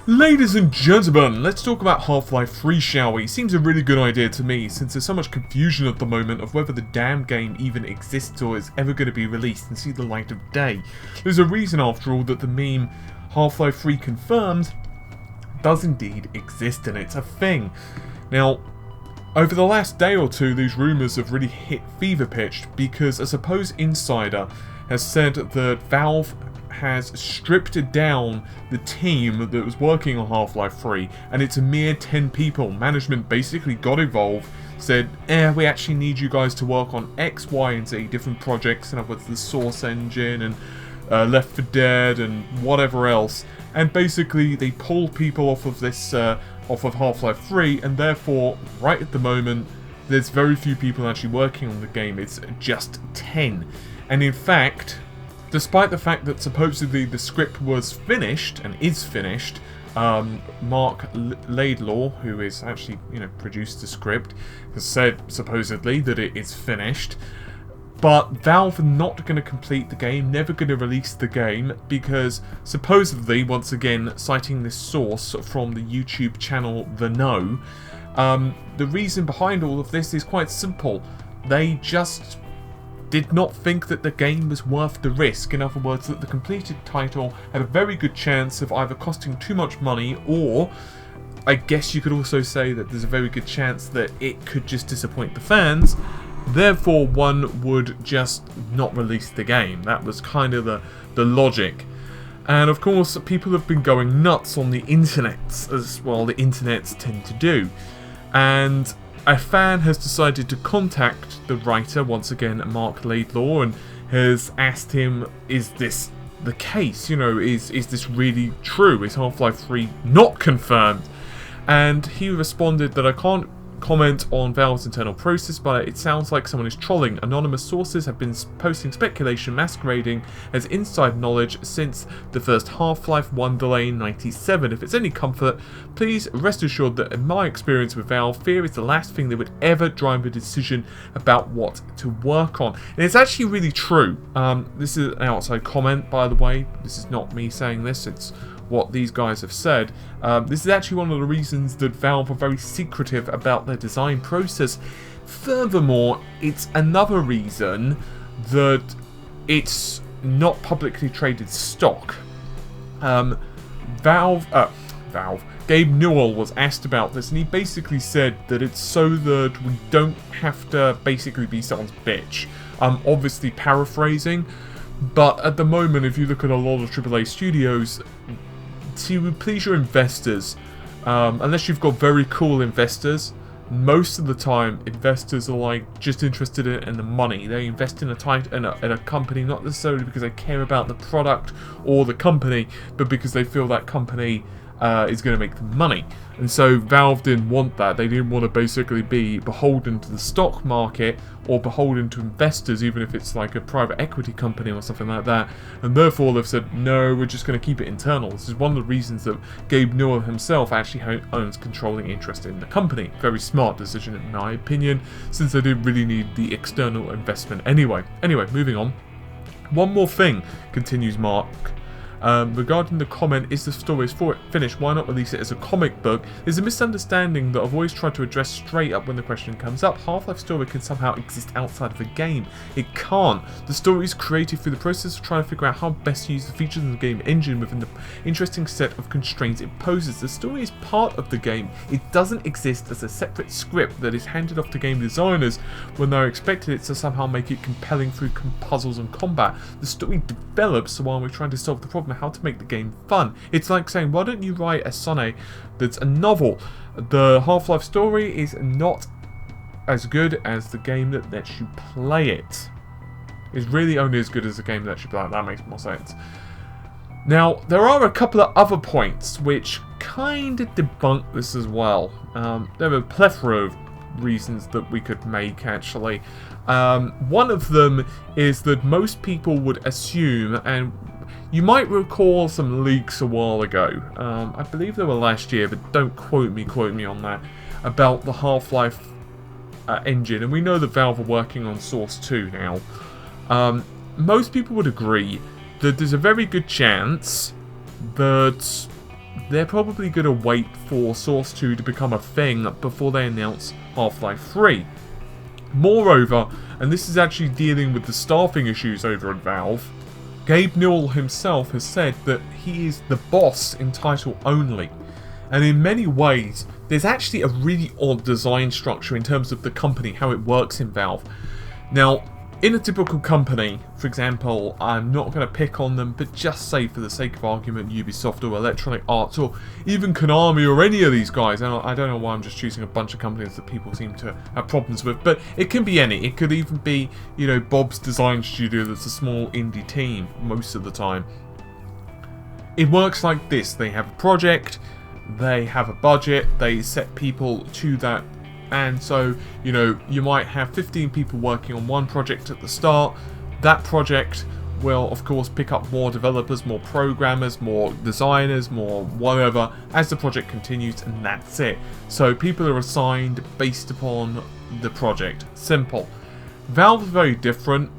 Ladies and gentlemen, let's talk about Half-Life 3, shall we? Seems a really good idea to me, since there's so much confusion at the moment of whether the damn game even exists or is ever going to be released and see the light of day. There's a reason, after all, that the meme Half-Life 3 confirmed does indeed exist, and it's a thing. Now, over the last day or two, these rumours have really hit fever pitch because a supposed insider has said that Valve has stripped down the team that was working on Half-Life 3, and it's a mere 10 people. Management basically got involved, said, we actually need you guys to work on X, Y, and Z, different projects, and with the Source engine, and Left 4 Dead, and whatever else, and basically they pulled people off of this, off of Half-Life 3, and therefore, right at the moment, there's very few people actually working on the game. It's just 10. And in fact, despite the fact that supposedly the script was finished, and is finished, Marc Laidlaw, who is actually, produced the script, has said, supposedly, that it is finished. But Valve are not going to complete the game, never going to release the game, because supposedly, once again, citing this source from the YouTube channel The Know, the reason behind all of this is quite simple. They just did not think that the game was worth the risk. In other words, that the completed title had a very good chance of either costing too much money, or I guess you could also say that there's a very good chance that it could just disappoint the fans. Therefore, one would just not release the game. That was kind of the logic. And of course, people have been going nuts on the internet, as well the internets tend to do. And a fan has decided to contact the writer, once again, Marc Laidlaw, and has asked him, is this the case? Is this really true? Is Half-Life 3 not confirmed? And he responded that I can't comment on Valve's internal process, but it sounds like someone is trolling. Anonymous sources have been posting speculation masquerading as inside knowledge since the first Half-Life 1 delay in '97. If it's any comfort, please rest assured that in my experience with Valve, fear is the last thing that would ever drive a decision about what to work on. And it's actually really true. This is an outside comment, by the way. This is not me saying this, it's what these guys have said. This is actually one of the reasons that Valve are very secretive about their design process. Furthermore, it's another reason that it's not publicly traded stock. Gabe Newell was asked about this, and he basically said that it's so that we don't have to basically be someone's bitch. Obviously paraphrasing, but at the moment, if you look at a lot of AAA studios, to please your investors, unless you've got very cool investors, most of the time investors are just interested in the money. They invest in a company not necessarily because they care about the product or the company, but because they feel that company is going to make them money. And so Valve didn't want that. They didn't want to basically be beholden to the stock market or beholden to investors, even if it's like a private equity company or something like that. And therefore they've said, no, we're just going to keep it internal. This is one of the reasons that Gabe Newell himself actually owns controlling interest in the company. Very smart decision in my opinion, since they didn't really need the external investment anyway. Anyway, moving on. One more thing, continues Mark. Regarding the comment, is the story finished, why not release it as a comic book? There's a misunderstanding that I've always tried to address straight up when the question comes up. Half-Life story can somehow exist outside of a game. It can't. The story is created through the process of trying to figure out how best to use the features of the game engine within the interesting set of constraints it poses. The story is part of the game. It doesn't exist as a separate script that is handed off to game designers when they're expected it to somehow make it compelling through puzzles and combat. The story develops while we're trying to solve the problem how to make the game fun. It's like saying, why don't you write a sonnet that's a novel? The Half-Life story is not as good as the game that lets you play it. It's really only as good as the game that lets you play it. That makes more sense. Now, there are a couple of other points which kind of debunk this as well. There are a plethora of reasons that we could make, actually. One of them is that most people would assume, and you might recall some leaks a while ago, I believe they were last year, but don't quote me on that, about the Half-Life engine, and we know that Valve are working on Source 2 now. Most people would agree that there's a very good chance that they're probably going to wait for Source 2 to become a thing before they announce Half-Life 3. Moreover, and this is actually dealing with the staffing issues over at Valve, Gabe Newell himself has said that he is the boss in title only. And in many ways, there's actually a really odd design structure in terms of the company, how it works in Valve. Now, in a typical company, for example, I'm not going to pick on them, but just say for the sake of argument, Ubisoft or Electronic Arts or even Konami or any of these guys, and I don't know why I'm just choosing a bunch of companies that people seem to have problems with, but it can be any. It could even be, you know, Bob's Design Studio that's a small indie team most of the time. It works like this. They have a project, they have a budget, they set people to that. And so, you know, you might have 15 people working on one project at the start. That project will, of course, pick up more developers, more programmers, more designers, more whatever, as the project continues, and that's it. So people are assigned based upon the project. Simple. Valve is very different.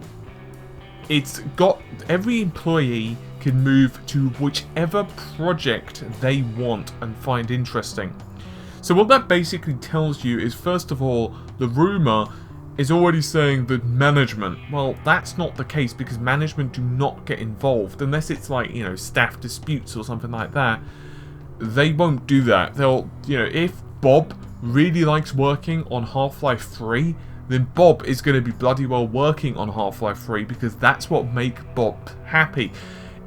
It's got every employee can move to whichever project they want and find interesting. So what that basically tells you is, first of all, the rumour is already saying that management, well, that's not the case because management do not get involved unless it's like, you know, staff disputes or something like that. They won't do that. They'll, you know, if Bob really likes working on Half-Life 3, then Bob is going to be bloody well working on Half-Life 3 because that's what makes Bob happy.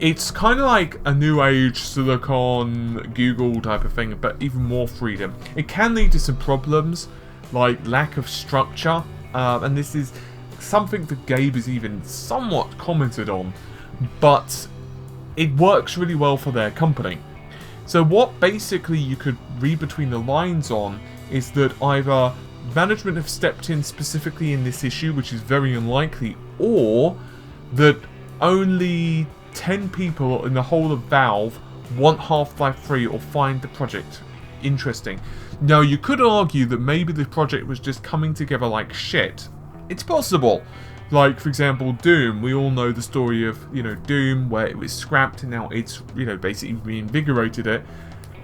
It's kind of like a new age Silicon Google type of thing, but even more freedom. It can lead to some problems, like lack of structure, and this is something that Gabe has even somewhat commented on, but it works really well for their company. So what basically you could read between the lines on is that either management have stepped in specifically in this issue, which is very unlikely, or that only 10 people in the whole of Valve want Half-Life 3 or find the project interesting. Now, you could argue that maybe the project was just coming together like shit. It's possible. Like, for example, Doom. We all know the story of, you know, Doom, where it was scrapped and now it's, you know, basically reinvigorated it.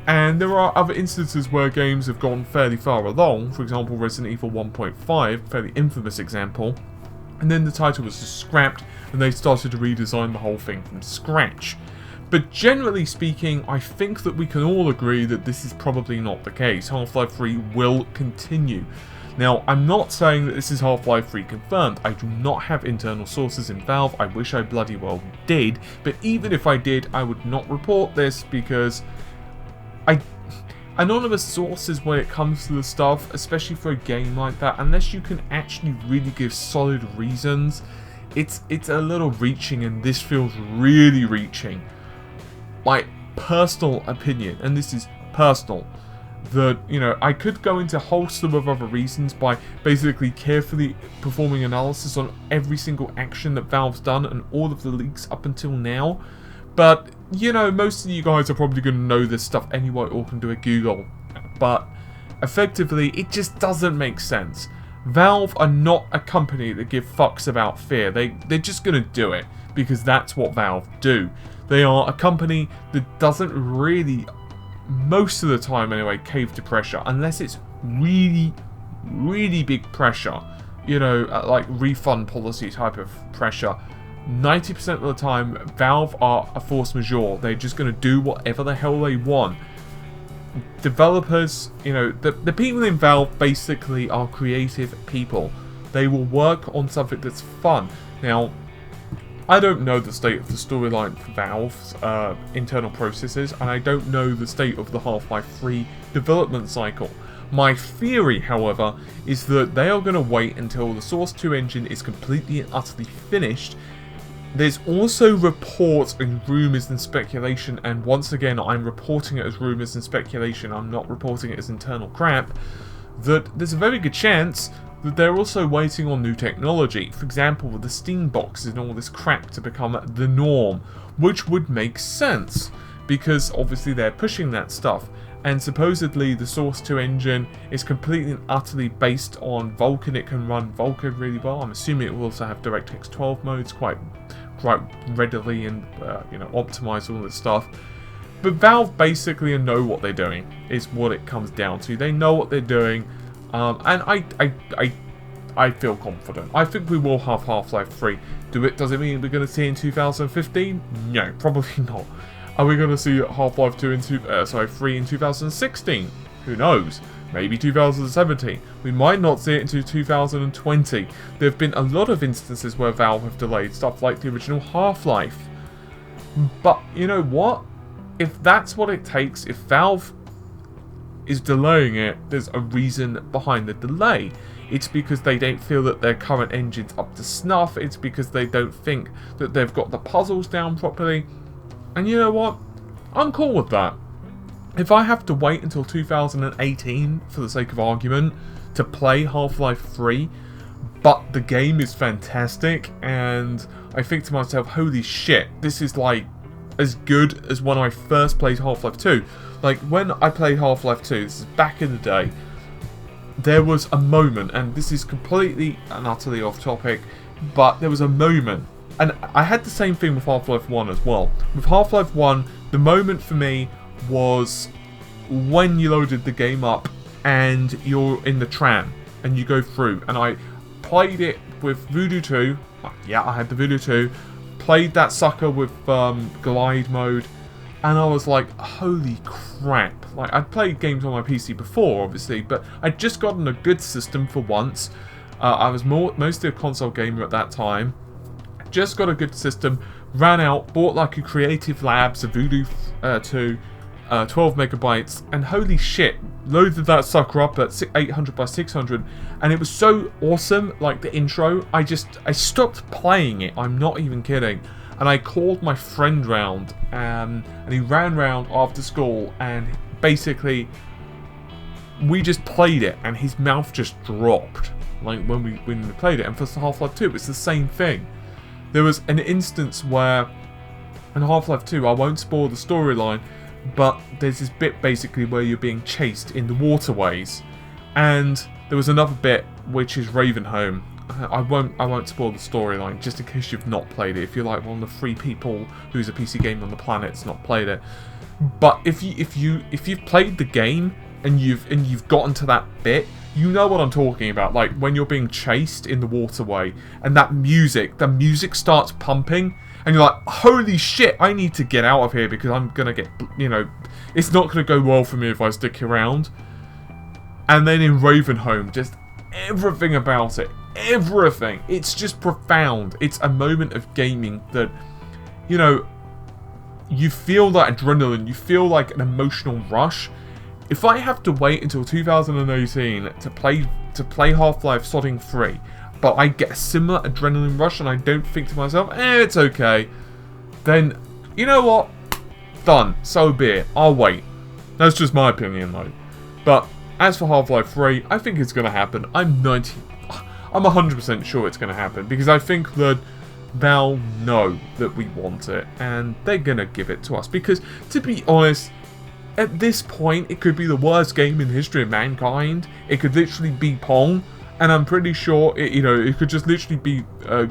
And there are other instances where games have gone fairly far along. For example, Resident Evil 1.5, fairly infamous example. And then the title was just scrapped and they started to redesign the whole thing from scratch. But generally speaking, I think that we can all agree that this is probably not the case. Half-Life 3 will continue. Now, I'm not saying that this is Half-Life 3 confirmed. I do not have internal sources in Valve. I wish I bloody well did. But even if I did, I would not report this because anonymous sources when it comes to the stuff, especially for a game like that, unless you can actually really give solid reasons, it's a little reaching, and this feels really reaching. My personal opinion, and this is personal, that, you know, I could go into a whole slew of other reasons by basically carefully performing analysis on every single action that Valve's done and all of the leaks up until now. But, you know, most of you guys are probably going to know this stuff anyway or can do a Google. But, effectively, it just doesn't make sense. Valve are not a company that give fucks about fear. They're just going to do it because that's what Valve do. They are a company that doesn't really, most of the time anyway, cave to pressure. Unless it's really, really big pressure. You know, like refund policy type of pressure. 90% of the time, Valve are a force majeure. They're just going to do whatever the hell they want. Developers, you know, the people in Valve basically are creative people. They will work on something that's fun. Now, I don't know the state of the storyline for Valve's internal processes, and I don't know the state of the Half-Life 3 development cycle. My theory, however, is that they are going to wait until the Source 2 engine is completely and utterly finished. There's also reports and rumours and speculation, and once again I'm reporting it as rumours and speculation, I'm not reporting it as internal crap, that there's a very good chance that they're also waiting on new technology. For example, with the Steam boxes and all this crap to become the norm, which would make sense, because obviously they're pushing that stuff. And supposedly the Source 2 engine is completely and utterly based on Vulkan. It can run Vulkan really well. I'm assuming it will also have DirectX 12 modes quite readily and you know, optimize all this stuff. But Valve basically know what they're doing, is what it comes down to. They know what they're doing, and I feel confident. I think we will have Half-Life 3. Does it mean we're going to see it in 2015? No, probably not. Are we going to see Half-Life 3 in 2016? Who knows? Maybe 2017. We might not see it until 2020. There have been a lot of instances where Valve have delayed stuff like the original Half-Life. But you know what? If that's what it takes, if Valve is delaying it, there's a reason behind the delay. It's because they don't feel that their current engine's up to snuff. It's because they don't think that they've got the puzzles down properly. And you know what? I'm cool with that. If I have to wait until 2018, for the sake of argument, to play Half-Life 3, but the game is fantastic, and I think to myself, holy shit, this is like as good as when I first played Half-Life 2. Like, when I played Half-Life 2, this is back in the day, there was a moment, and this is completely and utterly off topic, but there was a moment, and I had the same thing with Half-Life 1 as well. With Half-Life 1, the moment for me was when you loaded the game up and you're in the tram and you go through, and I played it with Voodoo 2. Yeah, I had the Voodoo 2. Played that sucker with glide mode, and I was like, holy crap. Like, I'd played games on my PC before, obviously, but I'd just gotten a good system for once. I was mostly a console gamer at that time. Just got a good system, ran out, bought like a Creative Labs, a Voodoo 2, 12 megabytes, and holy shit, loaded that sucker up at 800 by 600, and it was so awesome, like the intro, I stopped playing it, I'm not even kidding, and I called my friend round, and he ran round after school, and basically, we just played it, and his mouth just dropped, like when we played it, and for Half-Life 2, it's the same thing. There was an instance where, in Half-Life 2, I won't spoil the storyline, but there's this bit basically where you're being chased in the waterways, and there was another bit which is Ravenholm. I won't spoil the storyline just in case you've not played it. If you're like one of the 3 people who's a PC gamer on the planet that's not played it, but if you've played the game and you've gotten to that bit, you know what I'm talking about. Like when you're being chased in the waterway and the music starts pumping. And you're like, holy shit, I need to get out of here because I'm going to get, it's not going to go well for me if I stick around. And then in Ravenholm, just everything about it, everything. It's just profound. It's a moment of gaming that, you feel that adrenaline, you feel like an emotional rush. If I have to wait until 2018 to play Half-Life Sodding 3, but I get a similar adrenaline rush and I don't think to myself, it's okay, then, you know what? Done. So be it. I'll wait. That's just my opinion, though. But as for Half-Life 3, I think it's going to happen. I'm 100% sure it's going to happen, because I think that Valve know that we want it, and they're going to give it to us. Because, to be honest, at this point, it could be the worst game in the history of mankind. It could literally be Pong. And I'm pretty sure, it could just literally be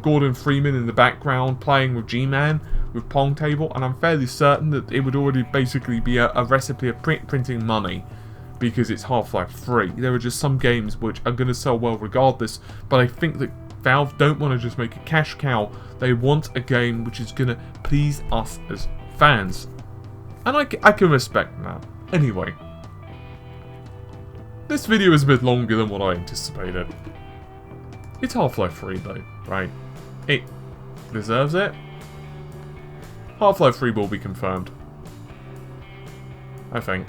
Gordon Freeman in the background playing with G-Man with Pong table. And I'm fairly certain that it would already basically be a recipe of printing money, because it's Half-Life 3. There are just some games which are going to sell well regardless. But I think that Valve don't want to just make a cash cow. They want a game which is going to please us as fans. And I can respect that. Anyway. This video is a bit longer than what I anticipated. It's Half-Life 3 though, right? It deserves it. Half-Life 3 will be confirmed. I think.